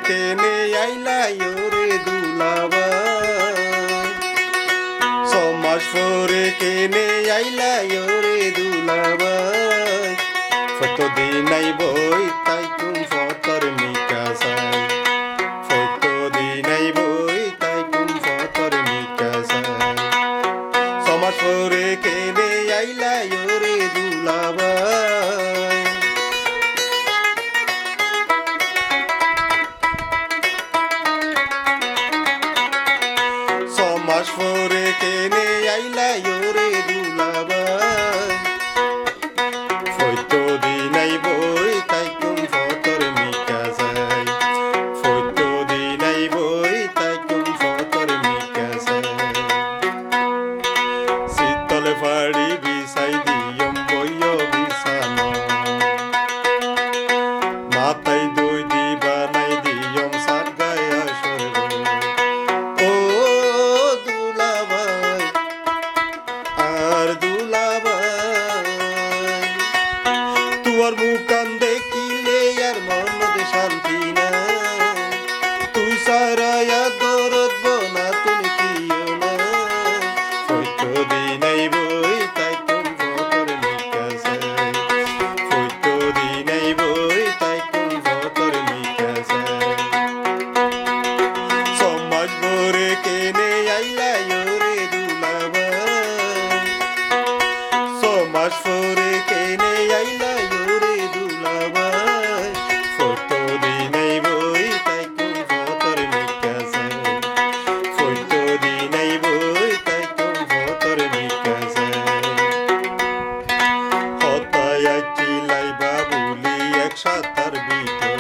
কেনে আইলা রে দুলাভাই, ছমাস পরে কেনে আইলা রে দুলাভাই, কতদিন আইবই তাই তুম ফতর মিকা চাই, কতদিন আইবই তাই তুম ফতর মিকা চাই, ছমাস পরে কেনে আইলা রে দুলাভাই। ছমাস পরে কেনে আইলা রে দুলাভাই, কতদিন আইবই তাই তুম ফতর মিকা চাই, কতদিন আইবই তাই তুম ফতর মিকা চাই। শীতল ফাড়ি বিছাই দিয়ম বইয় বিছানো, মাথায় দই দি বানাই দিয়ম সার গায়া সরব। ও দুলাভাই আর দুলাভাই, তুয়ার মুখান দেখিলে আর মনতে শান্তি নাই, তুই সারায়া দরদ বনা তুমি কিও না, কতদিন আইবই তাই তুম ফতর মিকা চাই, কতদিন আইবই তাই তুম ফতর মিকা চাই। ছমাস পরে কেনে আইলা রে দুলাভাই, ছমাস পরে কেনে আইলা রে দুলাভাই, কতদিন আইবই তাই তুম ফতর মিকা চাই, কতদিন আইবই তাই তুম ফতর মিকা চাই। হতায় চিলাইবা বলি এক সাতার ভিতর,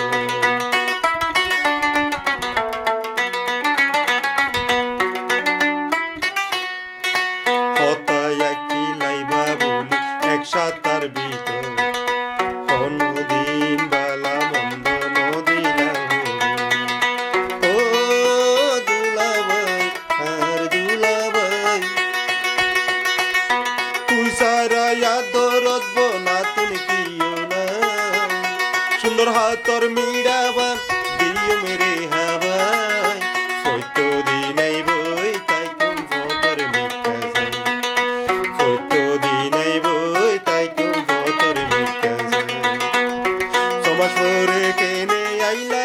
হতায় চিলাইবা বলি এক সাতার ভিতর, কোনদিন বালা মন্দ নদিলা ও দুলাভাই আর দুলাভাই, তুই সারায়া দরদ বনা তুমি কিও না, সুন্দর হাতর মিড়াবান দিও মেরে হাবাই, কতদিন আইবই তাই তুম ফতর মিকা চাই, কতদিন আইবই তাই তুম ফতর মিকা চাই। ছমাস পরে কেনে আইলা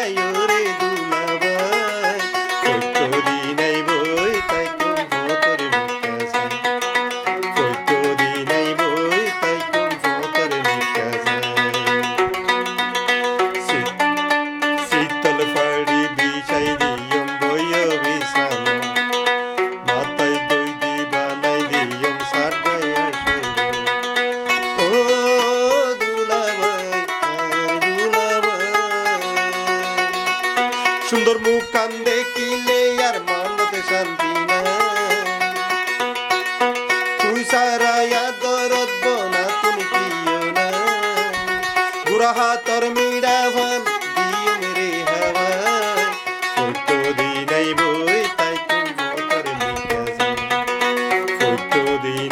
রে দুলাভাই, কতদিন আইবই তাই তুম ফতর মিকা চাই, কতদিন আইবই তাই তুম ফতর মিকা চাই। শীতল ফাড়ি বিছাই দিয়ম বইয় বিছানো, মাথায় দই দি বানাই দিয়ম সার গায়া সরব। ও দুলাভাই আর দুলাভাই, সুন্দর মুখ কান দেখিলে আর মনতে শান্তি নাই, তুই সারায়া দরদ বনা তুমি কিও না, বুড়া হাতর মিড়াভান দিও মেরে হাওয়াই, কতদিন আইবই তাই তুম ফতর মিকা চাই, কতদিন